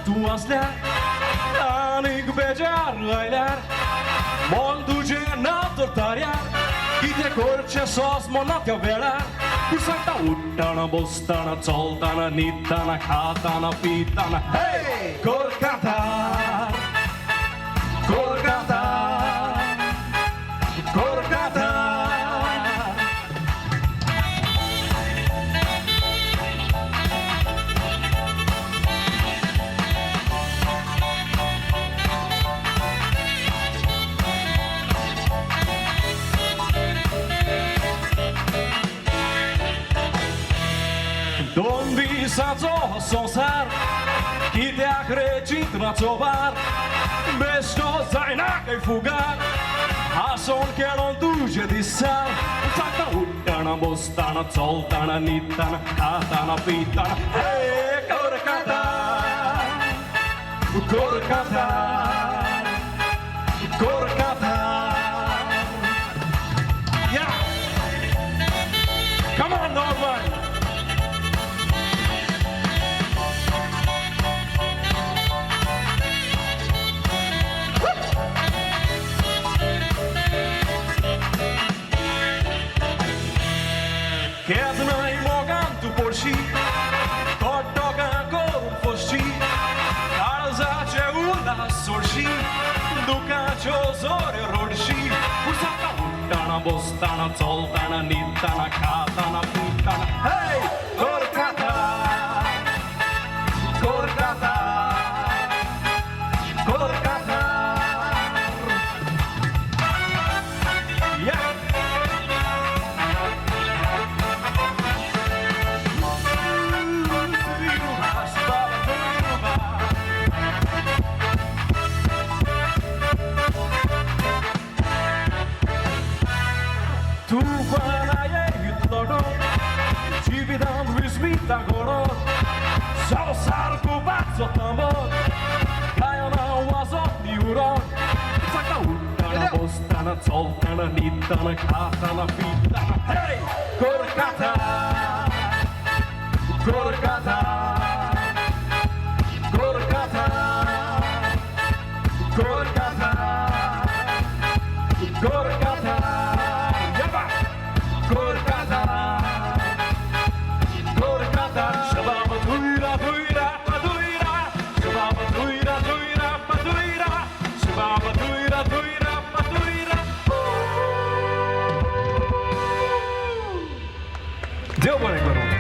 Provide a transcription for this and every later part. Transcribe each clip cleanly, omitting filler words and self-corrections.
तू असल्यार आनीक बेजार आयल्यार मोल तुजें ना तरताऱ्यार कितें करचें सोस मनात ह्या वेळार तूं सांगता उठ्ठना बसतना चलतना न्हिदतना खाताना पिताना हे कोलकातार कोलकातार कोलकातार दोन दिसाचो संसार कित्याक रे चिंतनाचो भार बेश्टो जायना खंय फुगार हांसोन खेळोन तुजे दिसार सांगता उठ्ठना बसतना चलतना न्हिदतना खाताना पिताना हे कोलकातार कोलकातार कोलकातार या come on Norman Kednai magam tu porsi, kottogán korum fosi, Kalzáce ulla sorsi, Dukácsó zorja rodsi, Húszata uttana, bostana, coltana, nittana, kátana, pittana, hey! Kollkata! Kollkata! Kollkata! Yeah! Tufanaje hytlodo, dziwidan wyzmita goro, Szałszarku bardzo tamot, Kajana łazotni urok, Zakta uttana, bostana, coltana, nittana, kátana, pittana, hej! Kollkata! Kollkata! Kollkata! Kollkata! Kollkata! Kollkata, Kollkata, shababa duira duira paduira, shababa duira duira paduira, shababa duira duira paduira. Deu bem, garoto.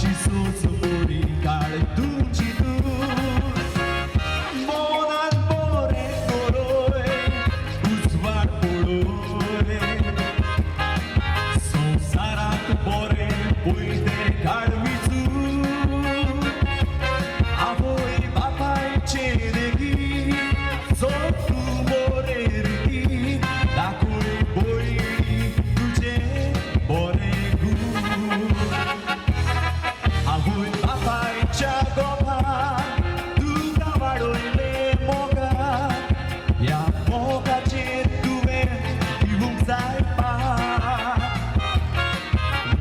काळची सोच मोडी काळ तुझी तू मोनात मोरे कोरोय उजवाड पोळोय संसारात बोरे पयले घालविचू आवय बापायचे देगी सो तू मोरे रिती दाखोय बोई तुझे बोरे गूण आवय बापायच्या गोफा तुका वाडोयले मोगा या मोगाचेर तुवें दिवूंक जाय पाड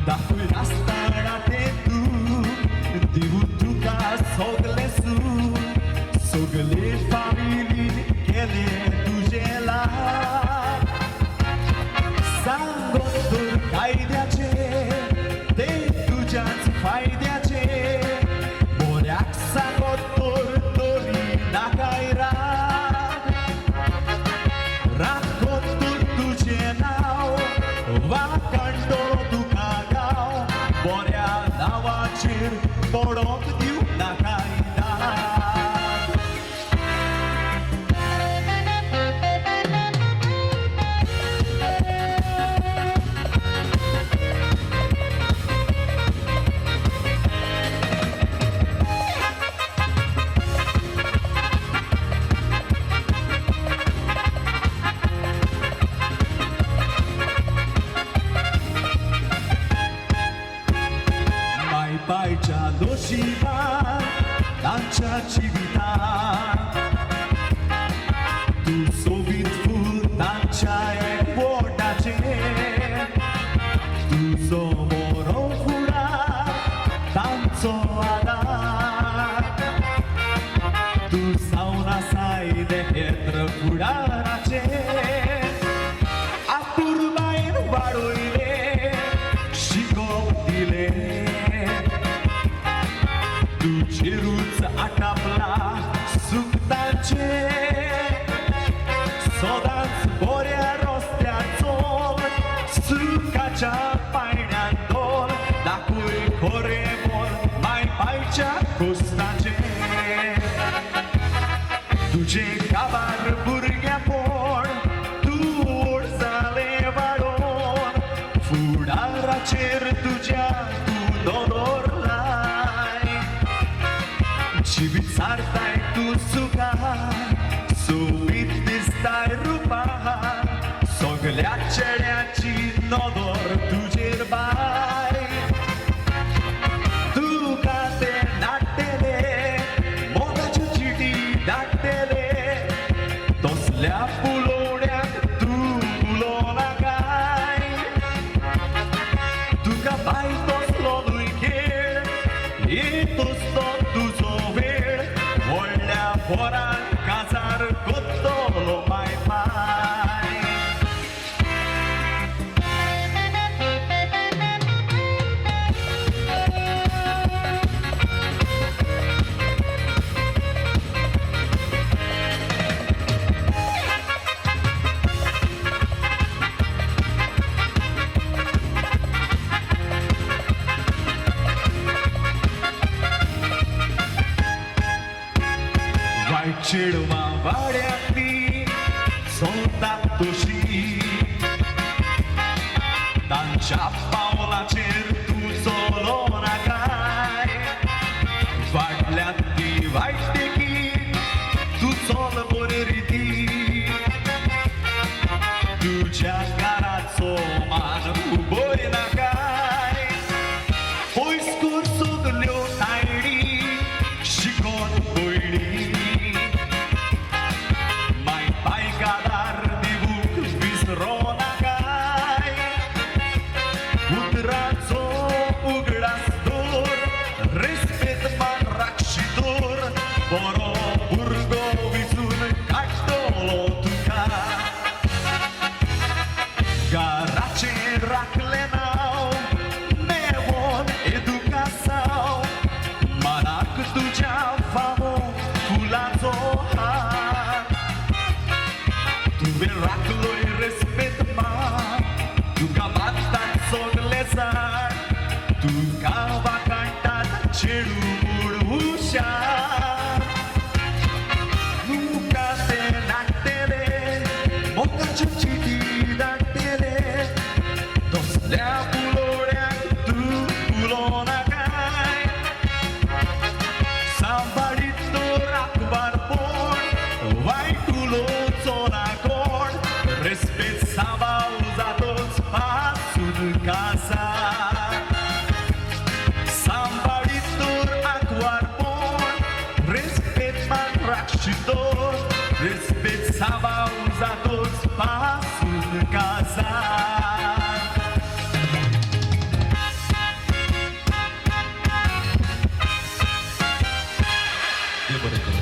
दाखोय नासतना तें तूं दिवूं तुका सगलें सूख सगले फामिलीन केले तुजे लाड सांगोन तर कायद्याचे ते तुज्याच फायद्याचे बऱ्याक सांगोन तर तरी नाकाय राग राखोन तर तुजें नांव वाकणटो तुका गांव बऱ्या नांवाचेर पडोंक दिवंक नाकाय दाग बायच्या दोशीबार तांच्या जिवितांत तूं सोबीत फूल तांच्या एकवटाचेर तुजो मोरो फुडार तांचो आदार तूं जावन आसायले हेत्र फुडाराचेर आपुरबायेन वाडोयले शिकोवप दिलें तुजेरूच आटापला सुखदाचे सदांच बऱ्या रस्त्यार चल सुखाच्या पायण्यान दोर दाखोय खरें मोल माय बायच्या कोस्ताचे तुजे काबार भुरग्यापण तूं व्हड जालें वाडोन फुडाराचेर तुज्या तूं दोदोर जिवीत सारताय तूं सुखार सोबीत दिसताय रुपार सगल्या चेड्याची नदर तुजेर बाय तुका ते नाट्यले मोगाच्यो चिटी धाडटले तसल्या पुलोवड्याक तूं उलोवना काय तुका बाय तसलोय खेळ येतोच तो तुजो वेळ व्हडल्या पोरान काजार कोत्तलो माय पाय वायट चेडवा वाड्यांतली चलतात तशी तांच्या पावलाचेर तूं चलोना काय फाटल्यांतली वायट देखी तूं चल बरे रिती तुज्या घराचो मान उबयना काय पयस कर सगल्यो तायडी शिकोन पयली माय बायकादार दिवूंक विसरोना काय उतराचो उगडास दवर रेस्पेत मान राखशी दवर बरो भुरगो विचून काडटलो तुका घराचेर राखलें नांव नेवोन एदुकासांव मनाक तुज्या फावो फुलांचो हार तुवें राखलोय रेस्पेत मान तुका बांदतात सगले झाड तुका वाकाणटा puxar. Nunca te nagtele, moka chuchiti nagtele. Dosल्या पुलोड्याक तू पुलोनाकाय. सांबाळीत तो राखवार कोण, वाईट उलोवचो ना कोण. रेस्पेद सांबाळ जातोच पासून कासार. सांबाळीत तो राखवार कोण, रेस्पेद मान राखशितोर. रेस्पेद सांबाळ जातोच पासून कासार. देव बरें करूं.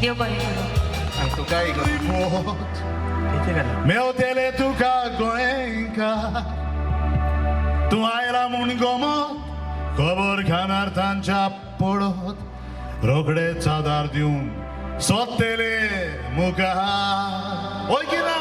देव बरें करूं. तुका pot meu tele tuka goenka tu आयला म्हूण गमत खबर खानार तांच्या पडत रोखडे चादार दिवन सोदतेले मुखार ओय की ना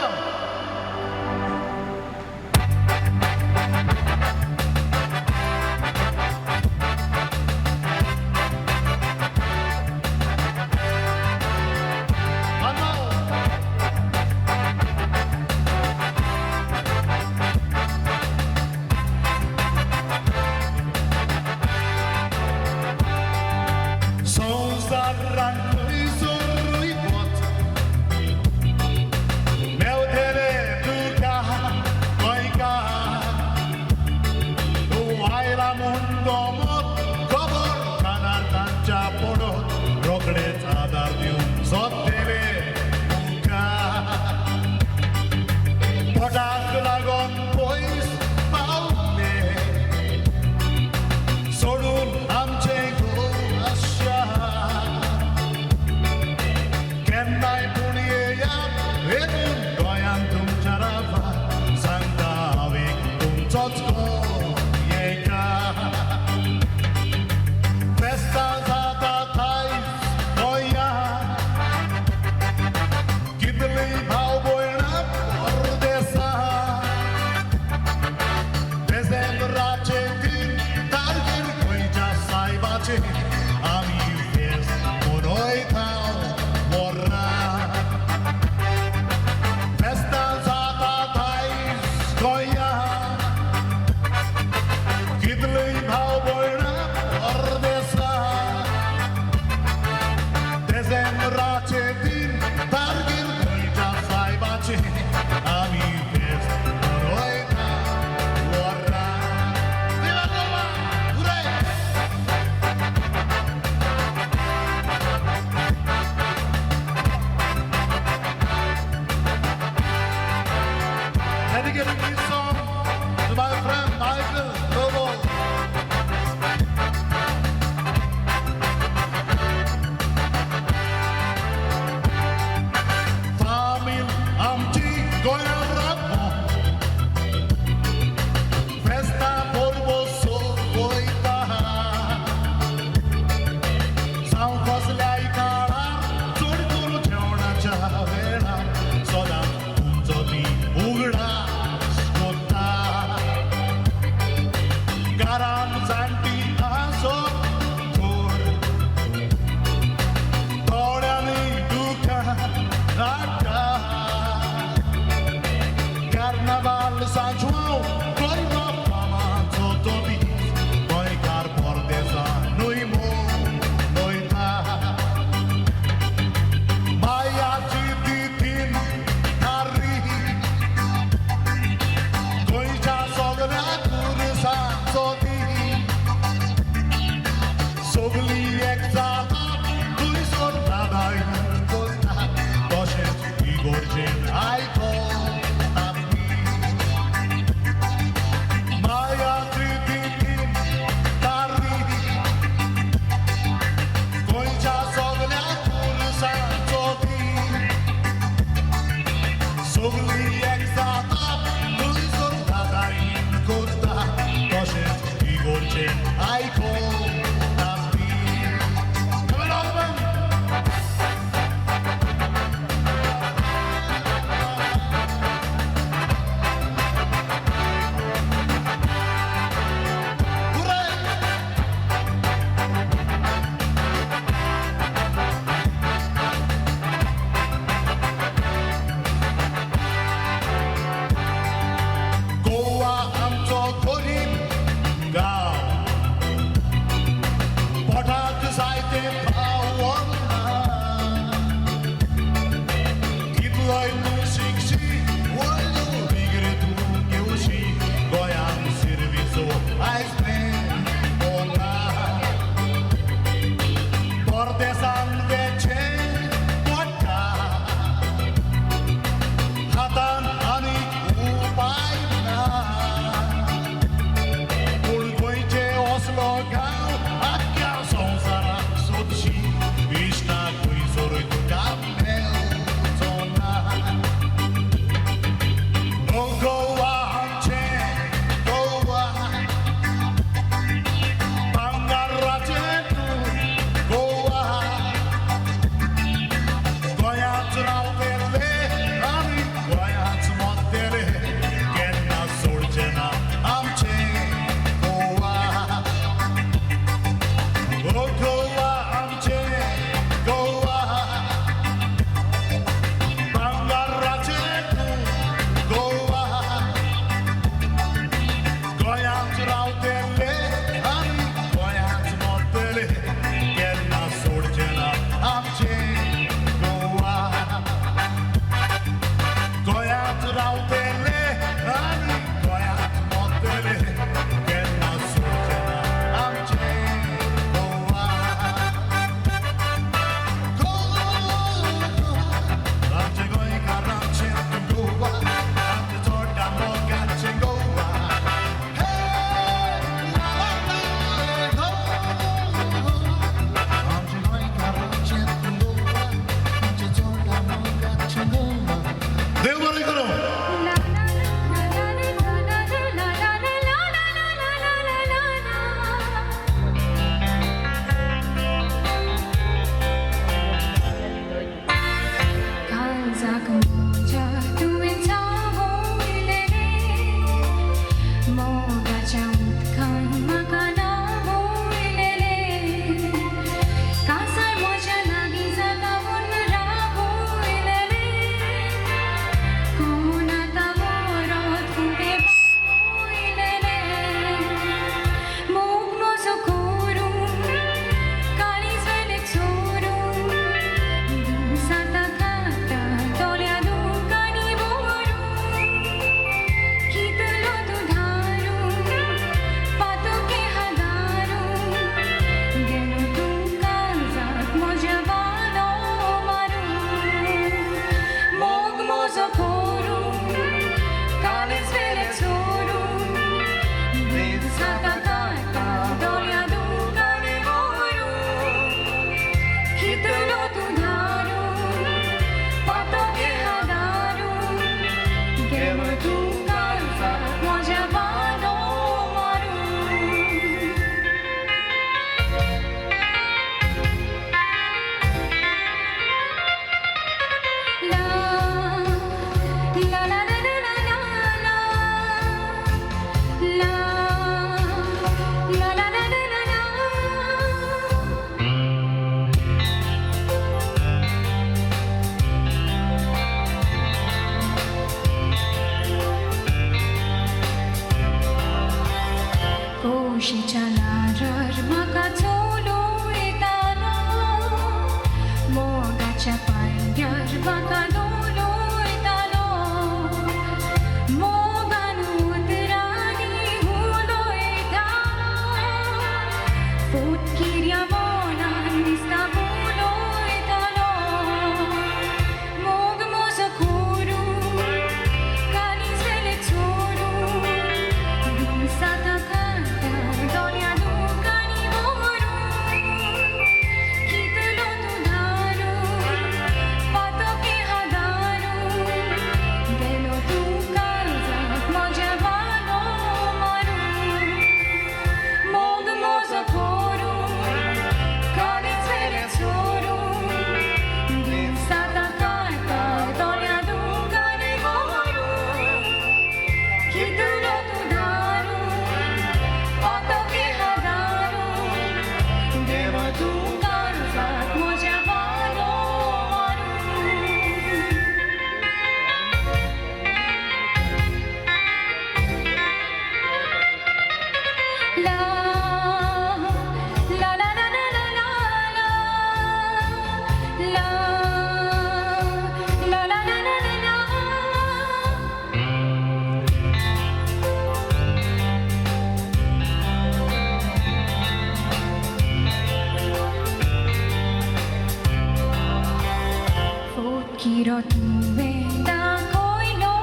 Quiero tu venta coi lo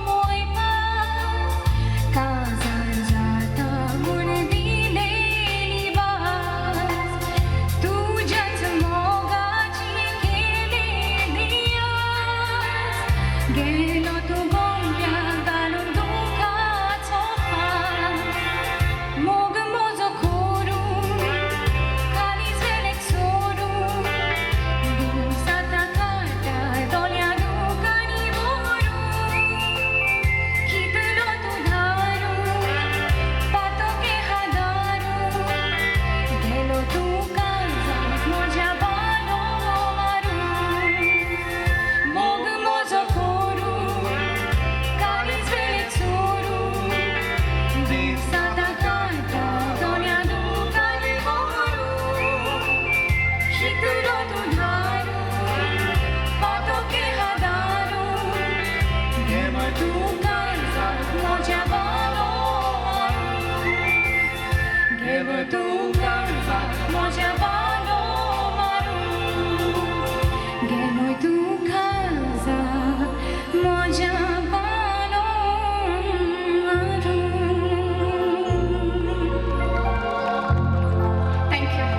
moi pa casa jata murdile libas tu jat moga chikele dias gelo tu gombia galur duka chopa mog mozo koru kali selek soru sata tu casa moja balo maru Gemoi tu casa moja balo maru Thank you.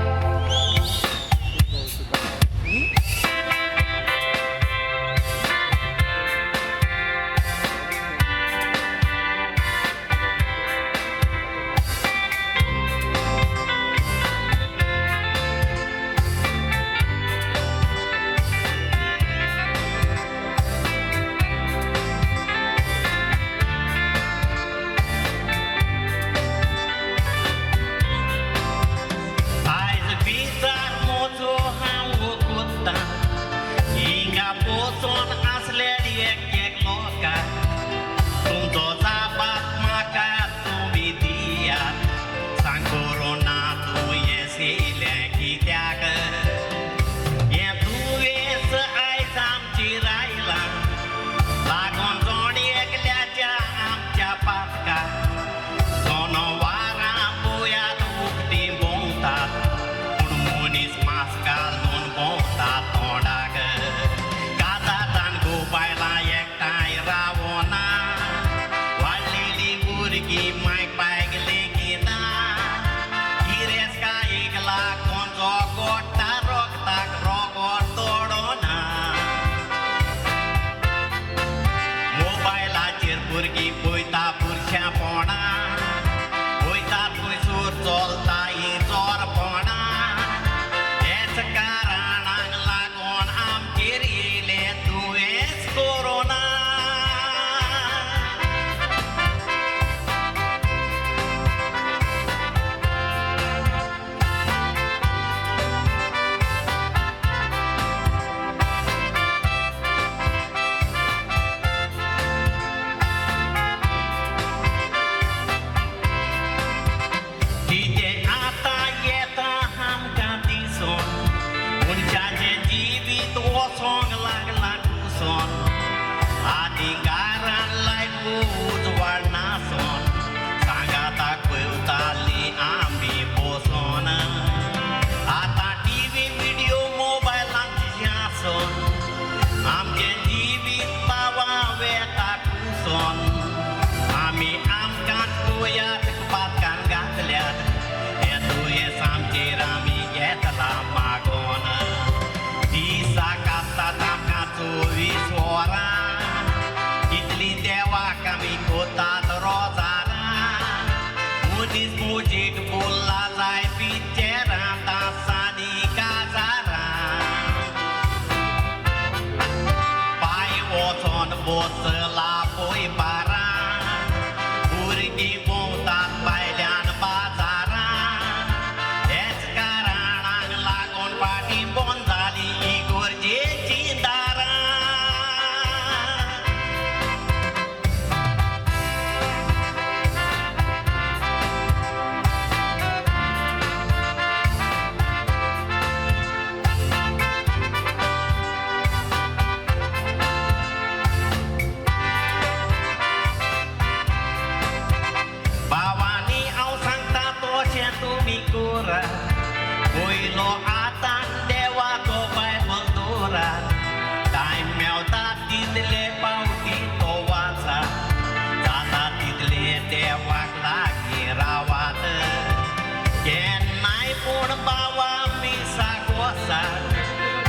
मी कोरा होईलो आता देवा तो bye Bandora time Mewat तिथले पावती तो वाचा जाता तिथले देवाक लागी रावात केन्नाय पूण बावा मी सागोसा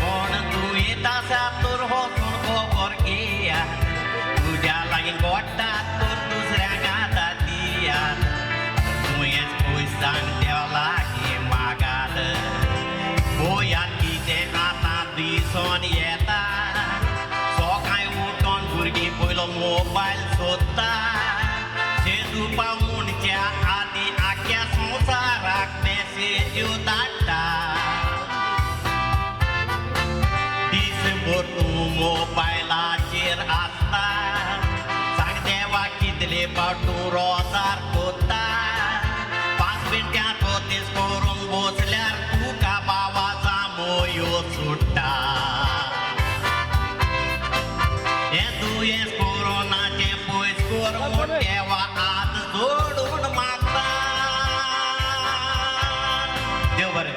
कोण तू येता सातूर होसून खबर घेया तुझ्या लागीं गोडटा तर दुसऱ्यांक आतां दिया तुवेंच पळय सांग देवा लागीं मागात गोंयांत कितें आतां दिसोन येता सकाळीं उठोन भुरगीं पयलो मोबायल सोदता शेजूपा म्हणच्या आदी आख्या संवसाराक मेसेज्यो धाडटा दिसभर तूं मोबायलाचेर आसता सांग देवा कितले फावट तूं रोजार कोत्ता 5 मिनटांचो दीस करून बसल्यार तुका बाबाचा मोयो सुट्टा हें दुयेंस कोरोनाचें पयस कर म्हूण देवा आत जोडून मागता देव बरें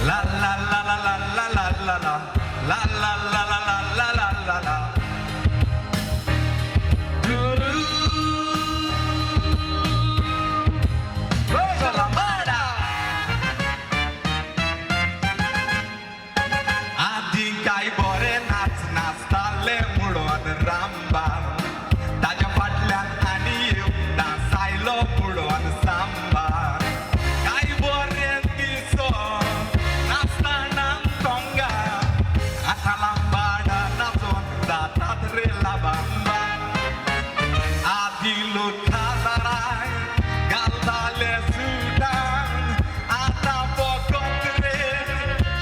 La la la la la la la la la la la la la la la la la la Guru Salamada आधी काय बरे नाच नाचताले म्हणून रामबाण ताज्या फाटल्यान आनी एकदां सायलो म्हणून सांबार काय बरे दिसो नाचताना कोंगा आतां लांबाडा नाचोन जातात रे लाबांबा आदी लोक खाजाराय घालताले सुटान आतां फकत रे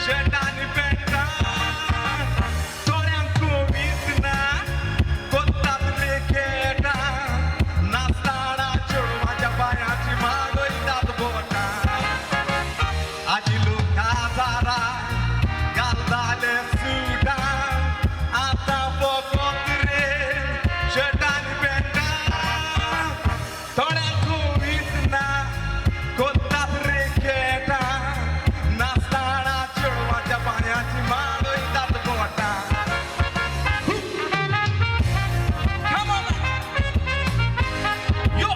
शर्टान पेंटान थोड्यांक कोवीत ना कोत्तात रे खेळटान नाचताना चेडवाच्या पांयाची मागयतात बोटां आजी लोक खाजाराय घालताले सुटान आतां फकत रे शर्टान पेंटान थोड्यांक कोवीत ना कोत्तात रे खेळटान नाचताना चेडवाच्या पांयाची मागयतात बोटां Come on, yo,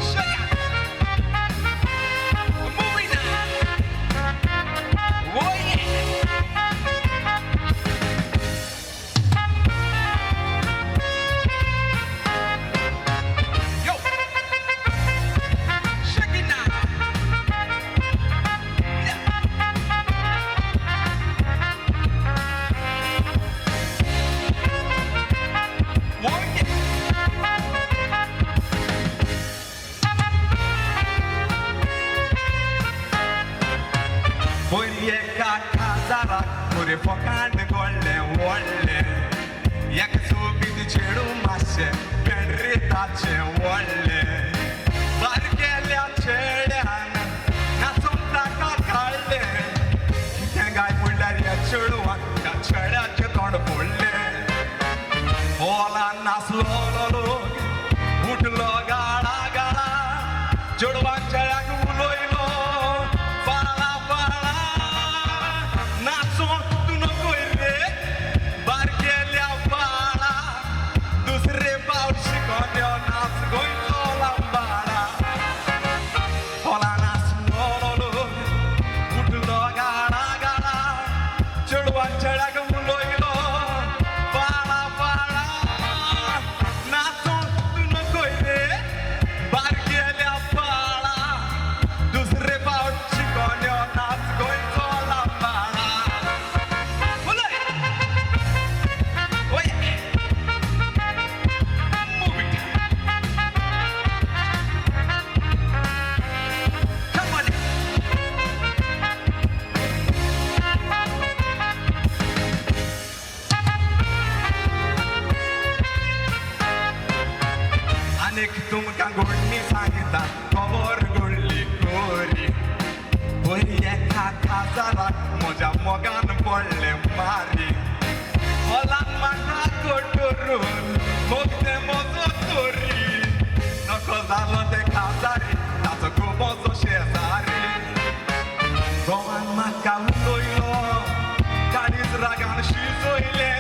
shake it, moving now, oh yeah. Yo, shake it now. Yeah. Oh yeah. पयली एका खाजाराक पुरे फकांड गोडलें व्हडलें एका सोबीत चेडू मातशें पेंड्रेताचें व्हडलें बारकेल्या चेड्यान नाचून ताका काडलें कितें गाय म्हणल्यार ह्या चेडवान त्या चेड्याचें तोंड फोडलें हॉलान नाचलो लोक उठलो गाळा गाळा चेडवान चेड्याक उलयलो फाळा फाळा नाचोन तूं नकोय रे बारकेल्या बाळा दुसरे फावट शिकोन यो नाच गोंयचो बाजारात म्हज्या मोगान पडले मारी हॉलान म्हाका कटरून मोगते म्हजो चोरी नको जालो ते खाजारी ताचो गोबोचो शेजारी गोवान म्हाका उलोयलो काडीच रागान शिजोयले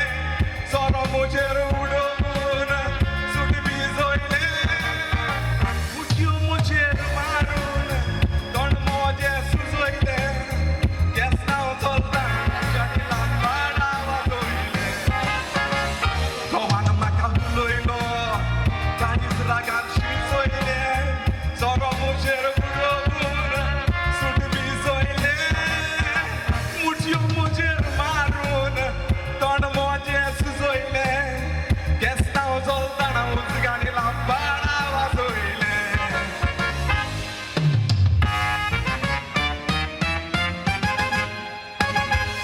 सोरो म्हजेर उडोवन सूट भिजोयले उडयो म्हजेर मारून तोंड म्हजें सुजोयले केंसांव चलता गाडी लांबाडा वाजोयले गोवान म्हाका उलोयलो काडीच रागान शिजोयले सोरो म्हजेर उडोवन सूट भिजोयले उडयो म्हजेर मारून तोंड म्हजें सुजोयले केंसांव चलतना उजगाडी लांबाडा वाजोयले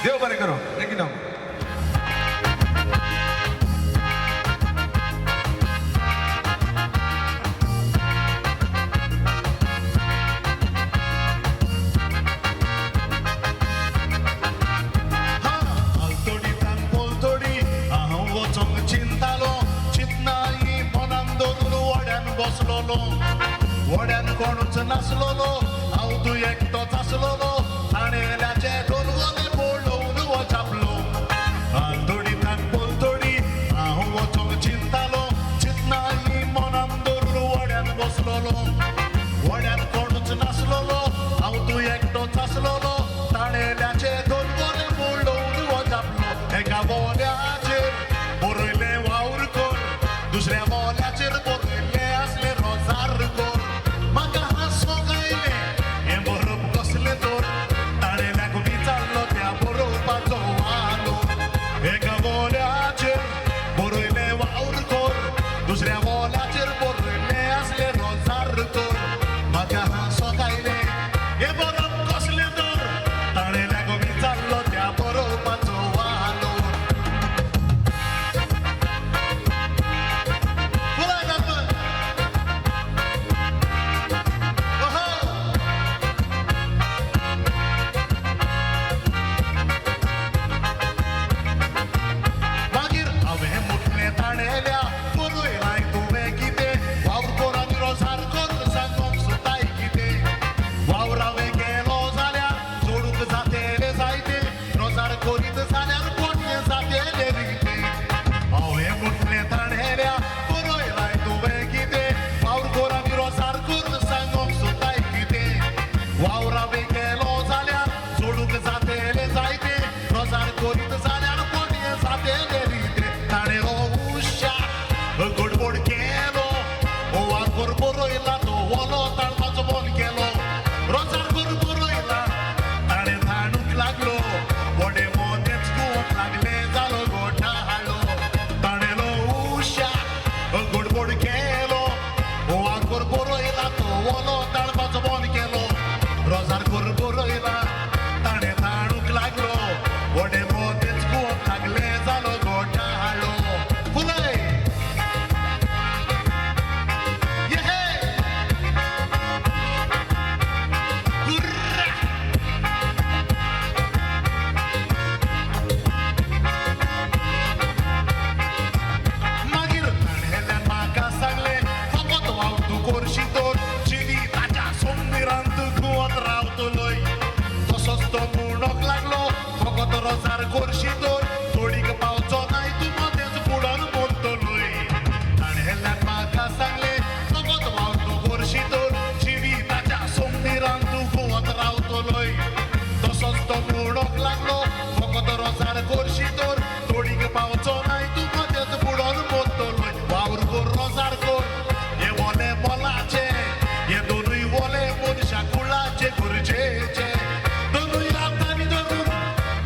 देव बरें करूं थँक्यू नो altoडितान पोलतोडी हांव वचोंक चिंतालो चिंतनाई मनान दवरून वड्यान बसलोलो वड्यान कोणूच नासलोलो हांव तूं एकटोच आसलोलो थाणेल्याचे दोन गोले पळोवन वचापलो altoडितान पोलतोडी हांव वचोंक चिंतालो चिंतनाई मनान दवरून वड्यान बसलोलो वड्यान कोणूच नासलोलो हांव तूं एकटोच आसलोलो थाणेल्याचे दोन गोले पळोवन वचापलो एका बोल्याचेर बरयले वावर कोर दुसऱ्या बोल्याचेर बरयले आसले रोजार कोर म्हाका हांसोंक आयलें हें बरोवप कसलें तर ताणेल्याक विचारलो त्या बरोवपाचो वालो एका बोल्याचेर बरयले वावर कोर दुसऱ्या बोल्याचेर बरयले आसले रोजार कोर म्हाका हांसोंक आयलें हें बरोवप कसलें तर ताणेल्याक विचारलो त्या बरोवपाचो वालो पुराय जातलो ओहो मागीर हांवें मुटलें ताणेल्या बरयलाय तुवें कितें वावर कोर आनी रोजार कोर सांगोंक सोदाय कितें वावर हांवें केलो जाल्यार जोडूंक जातेले जायते रोजार करीत जाल्यार पोटलें जातेले रिते हांवें मुटलें ताणेल्या बरयलाय तुवें कितें वावर कोर आनी रोजार कोर सांगोंक सोदाय कितें वावर हांवें केलो जाल्यार जोडूंक जातेले जायते रोजार करीत जाल्यार पोटलें जातेले रिते ताणें हो हुशार गडबड केलो वावर कोर बरयला तो वलो ताळपाचो बोल केलो रोजार कोर बरयला ताणें धाडूंक लागलो व्हडे मोदेच घेवंक लागले जालो घोटाळो ताणेलो हुशार गडबड केलो वावर कोर बरयला तो वलो ताळपाचो बोल केलो रोजार कोर बरयला ताणें धाडूंक लागलो व्हडे मोदेच घेवंक लागले जालो घोटाळो फुलय येहे हुर्रा मागीर ताणेल्यान म्हाका सांगलें फकत हांव तूं करशी तर जिविताच्या सोमनिरांत घुवत रावतलोय तसोच तो म्हणोंक लागलो फकत रोजार करशी तर थोडीक पावचो नाय तूं मदेंच फुडोन मोडटलोय ताणेल्यान म्हाका सांगलें फकत हांव तूं करशी तर जिविताच्या सोमनिरांत घुवत रावतलोय तसोच तो म्हणोंक लागलो फकत रोजार करशी तर थोडीक पावचो नाय तूं मदेंच फुडोन मोडटलोय वावर कोर रोजार कोर हे वोले मोलाचे हे दोनूय वोले मनशा कुळाचे गरजेचे दोनूय हातांनी धरून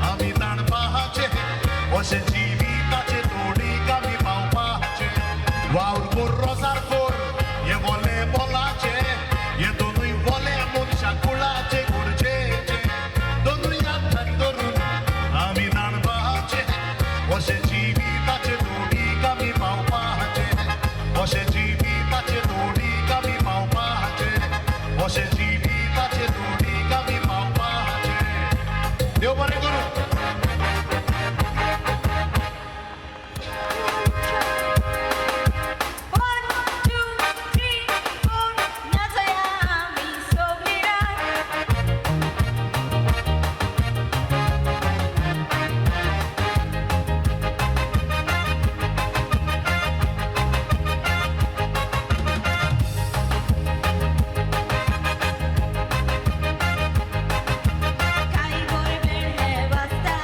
आमी ताणपाचे अशें जिविताचे तोडीक आमी पावपाचे वावर कोर रोजार कोर हे वोले मोलाचे हे दोनूय वोले मनशा कुळाचे गरजेचे दोनूय देव बरे करू One, two, three, four. नाचया आम्ही सोबती रात. काही बोलबेड है वाजता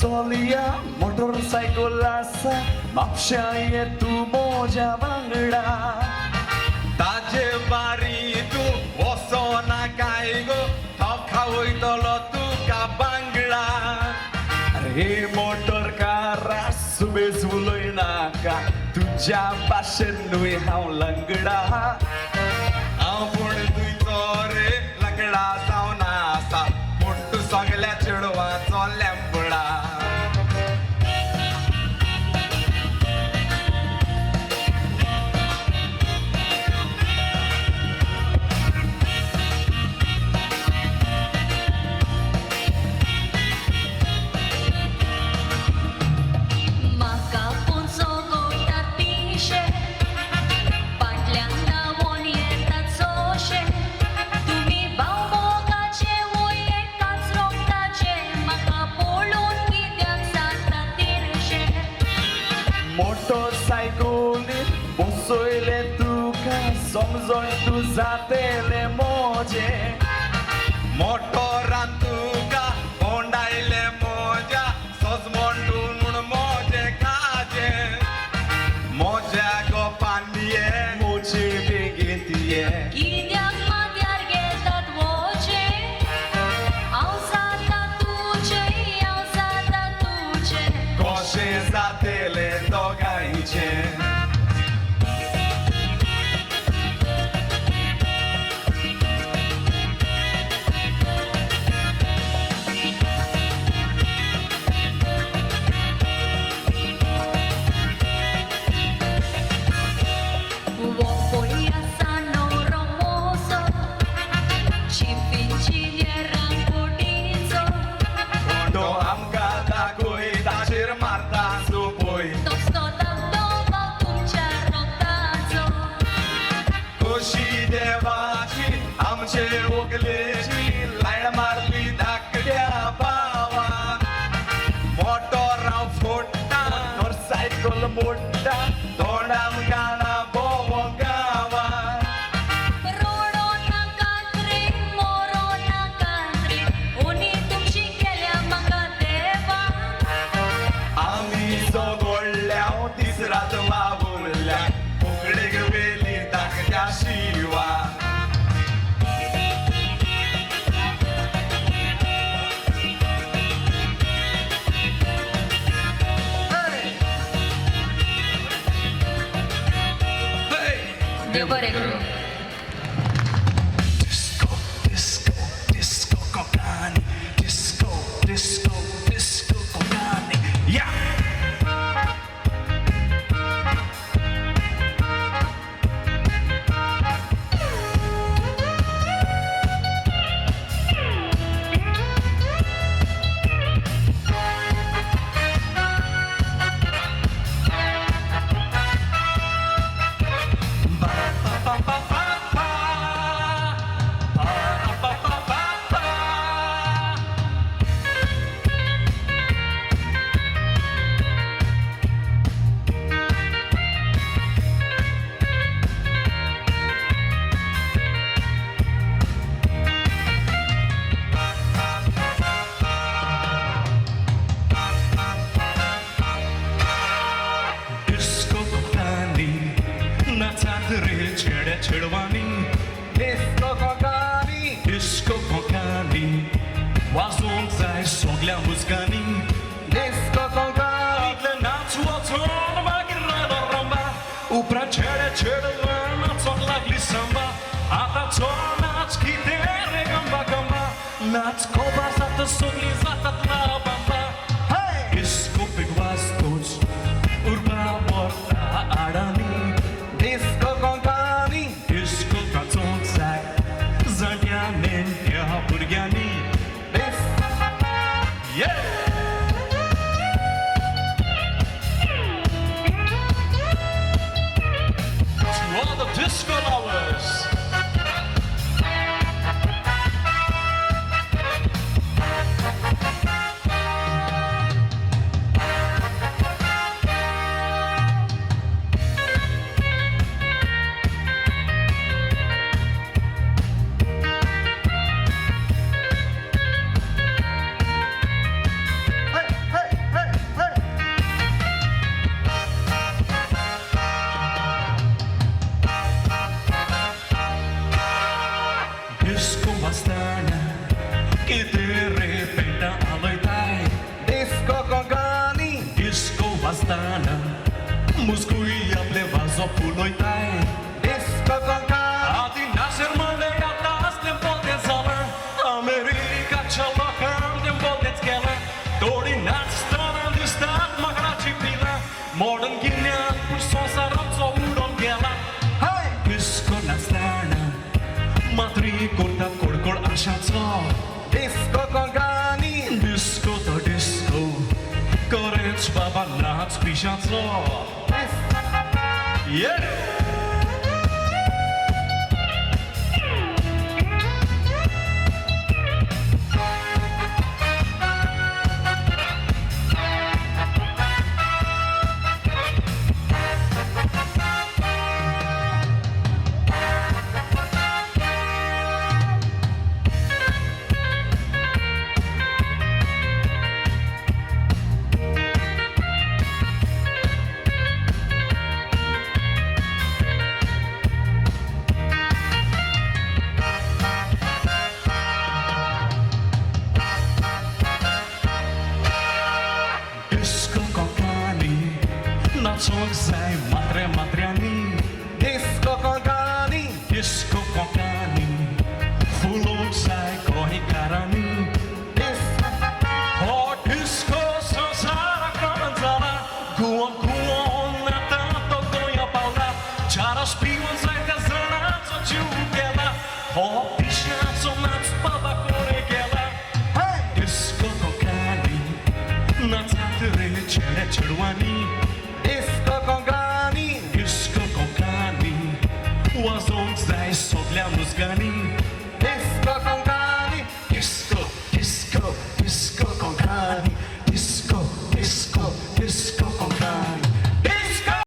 चलया मोटरसायकल आसा म्हापशा ये तू मोज्या वांगडा ताजे बारी तू वसना काय गो थाव वयतलो तुका बांगडा हे मोटर कारा सुबेज उलोय नाका तुज्या भाशेन न्हय हांव लंगडा पूण तुजो रे लंगडा जावन आसा पूण तूं सगल्या चेडवांचो लेंबडा म्हाका पोंचो गोठात पिशे फाटल्यान धांवोन येतात सोशे तुमी भावमोगाचे वोय एकाच रोगटाचे म्हाका पळोवन कित्याक जाता तिरशे मोटरसायकलीन बसयले तुका समजोन तूं जातेले मोजे मोटोरान तुका कोंडायले मोज्या सोजमोन म्हूण मोजे खाजे मोज्या गोपांडिये मोजे बेगेतिये कित्याक माथ्यार घेतात वोचे हांव जाता तुजे कशें जातेले दोगांयचे तो आमकां दाखोय ताचेर मारता सोपोय खोशी देवाची आमचे व्हंकलेची लायन मारली धाकट्या भावान मोटोरां फोडटा मोटरसायकल मोडटा तोंडान गाणा बोवो गांवान आमी जोगोडल्या तिसरात वावुरल्या फुगडेक वेली धाकट्या शिवान देव बरें करूं Disco, disco, disco Cocani. Disco, disco, disco Cocani. Yeah! Disco Cocani. नाचात रे छेड्या छेडवानी डिस्को कोकानी Disco Cocani. वाजोवंक जाय सगल्या मुजगांनी डिस्को कोकानी इतलें नाच वचोन मागीर रालो रंबा उपरांत छेड्या छेडवा नाचोंक लागली सांबा आतांचो नाच कितें रे गंबा गंबा नाच कोबा जाता सगळीं जातात लाबांबा Disco big वाजतोच उर्बा मोरता आडांनी डिस्को कोकानी Disco नाचोंक जाय जाण्ट्या नेण्ट्या भुरग्यांनी Yeah! To all the disco lovers. bastana que de repente a noitai Disco con Gani, disco bastana muscui a plevas o puloitai disco con Gani, a din nascer mane gatas tem poten zala America chalokan tem poten skela Dori natstan the stat magrachi pila modern ginyan por sonsaram so udon gela hey, disco natstarna matri korta korkor ashatso disco con Gani, disco to disco Korec baba nats pishatso yeah disco kokani natsok sai matre matriani disco con Gani, disco kokani fulog sai kohi karani disco, oh disco sara kamanzara guon na tanto goya paula charas piwan sai kazana so chugela oh pisha so nats baba koregela hey, disco kokani natsatre chere chedwani disco con Gani, disco kokani wazon zai sogля muzgani disco con Gani, disco disco disco kokani disco disco disco kokani disco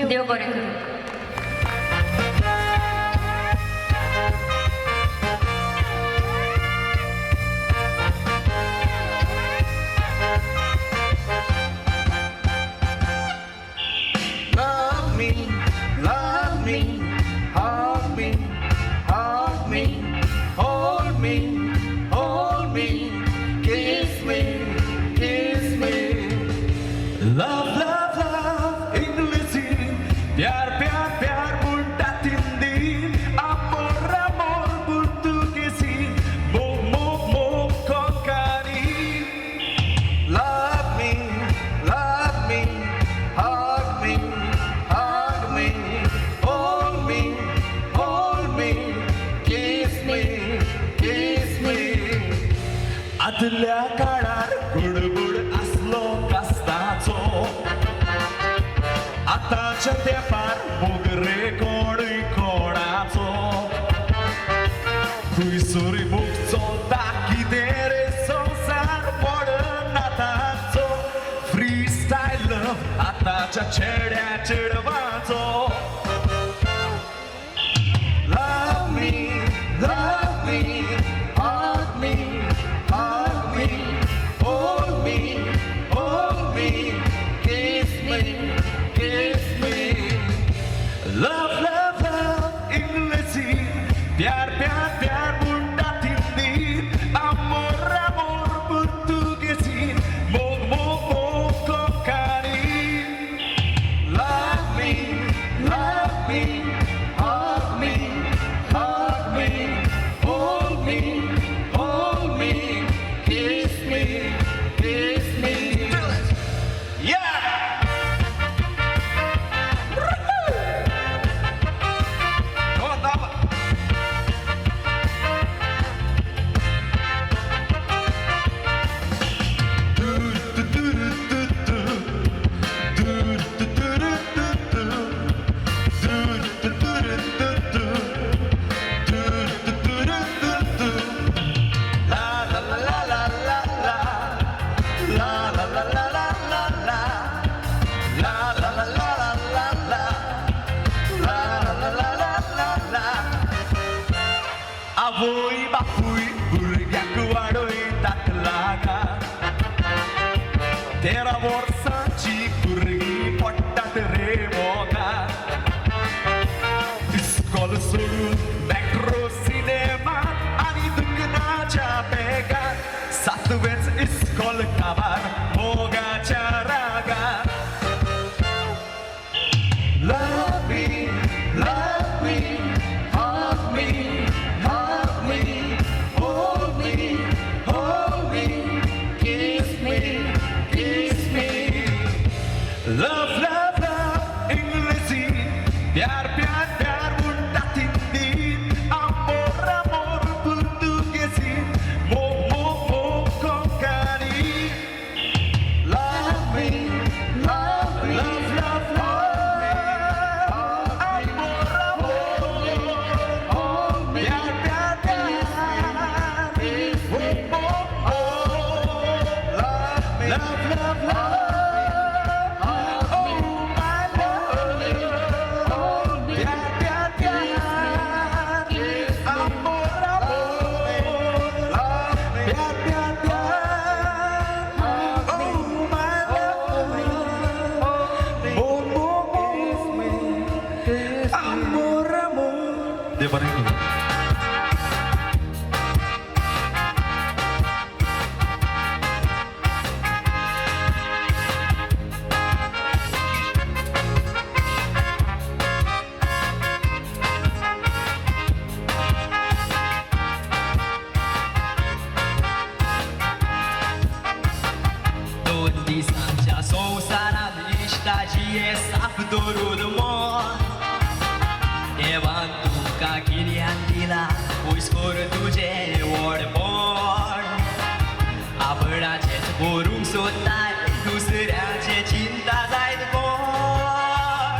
देव बरें करूं. Love, love, love, इंग्लिशीन प्यार प्यार प्यार मुंडात हिंदीन amor amor portuguesin mo mo mo konkani love me hug me hold me kiss me आदल्या काळार गुडगुड असलो कस्ताचो आताच्या तेंपार मोगरे कोणूय कोणाचो खुंयसर मोग चलता कितें रे संवसार पडन आतांचो फ्री स्टायल लव आताच्या चेड्या चेडवाचो Love me, hug me, hold me, kiss me. Love, love, love, इंग्लिशी प्यार प्यार प्यार मुंडात हिंदी amor amor portuguesin मोग मोग मोग Konkani Love me, hug me, hold me, kiss me. Yeah! Come on, Dava. Avui bapui भुरग्याक वाडयतात लागा तेरा वर्सांची भुरगीं पडटात रे मोगा इस्कॉल सोडून मॅट्रो सिनेमात आनी दुकानाच्या बेगार सातवेंच इस्कॉल काबार मोगाच्या रागार Love me, hug me, hold me, kiss me. Love, love, love, इंग्लिशी प्यार प्यार प्यार मुंडात Hindi amor amor portuguesin mo mo mo konkani Love me, love, love, love. Love, love, love, oh my love, pyar, pyar, pyar, amor, amor, pyar, pyar, pyar, oh my love, amor, amor. Dia paling ini. दिसांच्या संवसारांत इश्टाची हे साफ दवरून मन देवान तुका गिन्यान दिला पयस कर तुजें व्हडपण आपणाचेंच करूंक सोदताय दुसऱ्याचे चिंता जायत कोण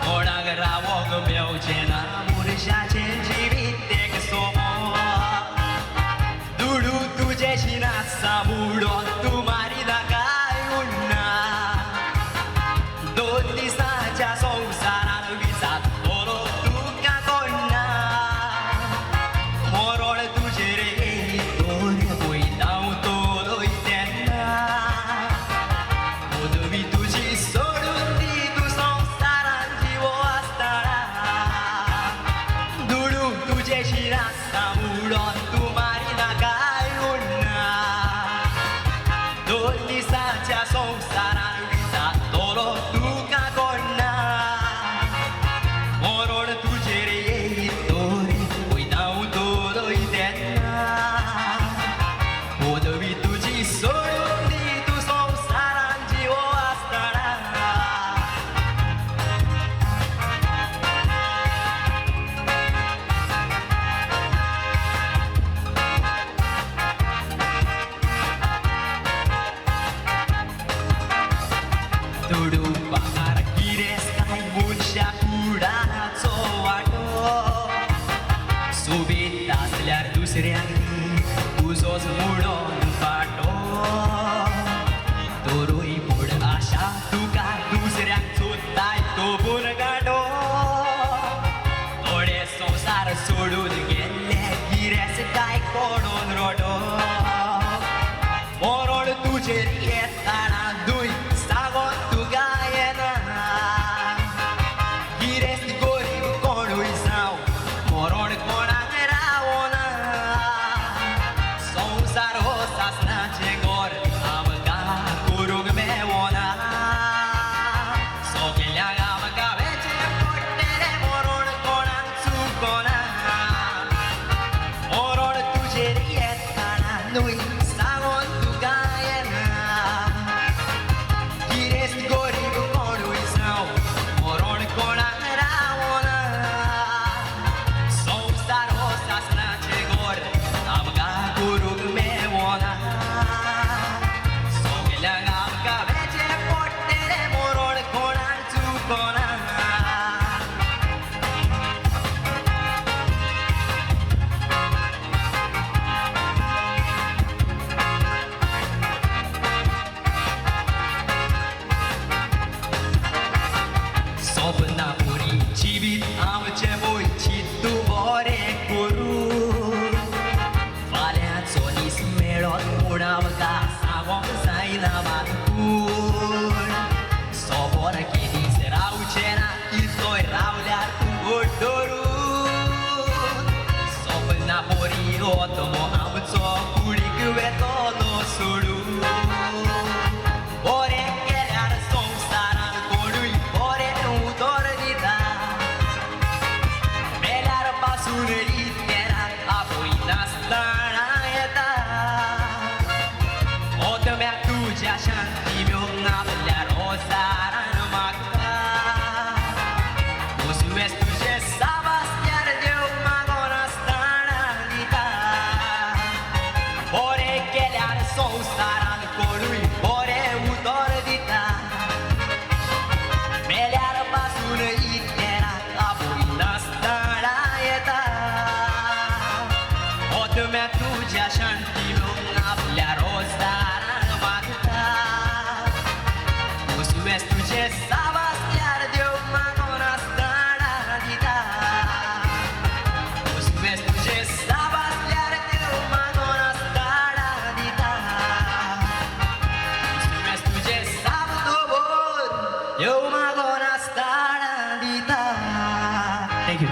कोणाक रावोंक मेवचें ना मनशाचें जिवीत तेक सोबोन दुडू तुजे शिनात सामुडोन तूं मारिना काय उरना दोन दिसांच्या संवसारान विचार बरो तुका कोणना मोरोळ तुजेर वयता तोलोय तेन्ना पदवी तुजी सोडू पाकार किरेस काय मुनशा कुडाचो वाटो सोबीत आसल्यार दुसऱ्यांनी तुजोच मुडोन फाटो तोरूय पूण आशा तुका दुसऱ्याक सोदताय तो पूण गाडो थोडे संवसार सोडून गेल्ले किरेस काय कोडून रोडो मरण तुजेर येताना दुय सांगोन तुका येना किरेस गरीब कोणूय जावं मरण कोणाक रावना संवसार हो सासणाचें घर आमकां करूंक मेवना सगळ्यांक आमकां वेचें पडटलें मरण कोणाक चुकोना मरण तुजेर येताना न्हय सांगोन तुका येना किरेस गरीब कोणूय जावं मरण कोणाक रावना संवसार हो सासणाचें घर आमकां करूंक मेवना सगळ्यांक आमकां वेचें पडटलें मरण कोणाक चुकोना सपना पुरी जिवीत आमचें वयचीत तूं बरें करूं फाल्यांचो दीस मेळोन म्हूण आमकां सांगोंक जायना मात पूण सोबोर की दीस रावचें ना इतलोय रावल्यार तूं धरून सपना पोरी ओतमो आमचो कुडीक वेतलो सोडून बरें केल्यार संवसारान कोणूय बरें उतर दिता मेल्यार पासून इतलेराक आपूय नासतना येता ओतम्याक तुज्या शांती मेळूंक आपल्या रोजारान मागता उसवेस तुजे साबासल्यार देव मागोन आसतना दिता बरें केल्यार संवसारान कोणूय बरें उतर दिता मेल्यार पासून इतलेराक आपूय नासतना येता ओतम्याक तुज्या शांती मेळूंक आपल्या रोजारान मागता उसवेस तुजे साबासल्यार देव मागोन आसतना दिता उसवेस तुजे साबासल्यार देव मागोन आसतना दिता उसवेस तुजे साब दोबोन देव मागोन आसतना दिता thank you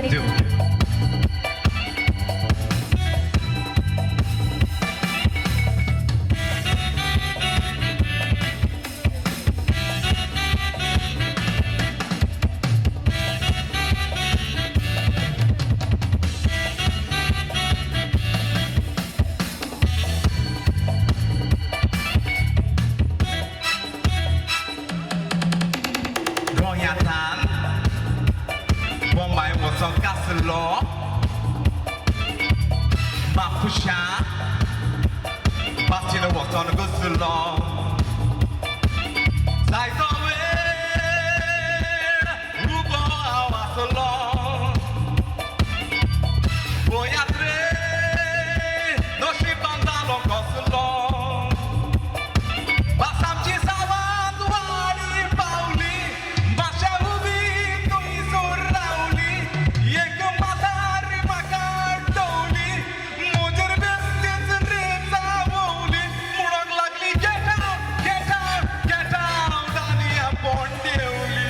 Assalamualaikum. Rongyatan Bombay was on Castle Mapusha Bastina was on Gusula Saizawe Rubo Awasolo Boyatre No Shibandalo Gosolo Basamchi Savandu Ali Pauli Basha Ubi Tui Surauli Yekam Batari Makardoli Mujer Bestis Reza Woli Murag Lagli Get out, get out, get out Dania Pondeuli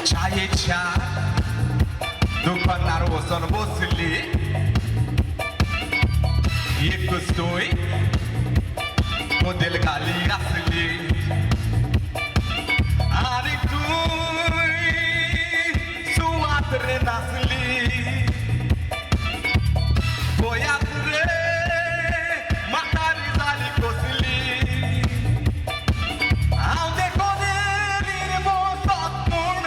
Chaye cha Dukhan naro son bosli Ek stoi Model kali asli Ari tui Suatre nasli Boyatre Matari zali kosli Aude kodel irmo satmun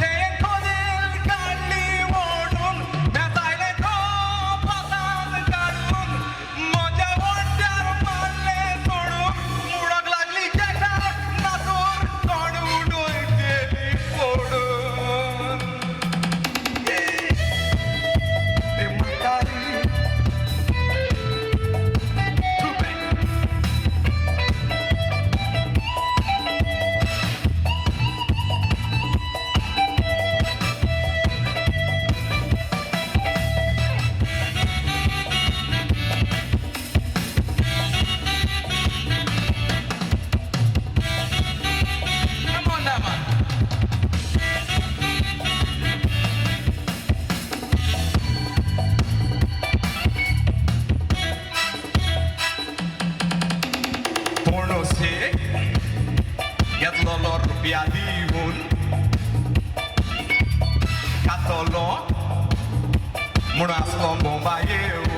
Ten kodel kalli vodun Metaile ko patan kadun Moja vodjar malle sodun Murak lagli jeta natur kodu doi deli podun Matari Come on, Dama. Porno se Get lolor biadihun Katolo Munas lombo bayeun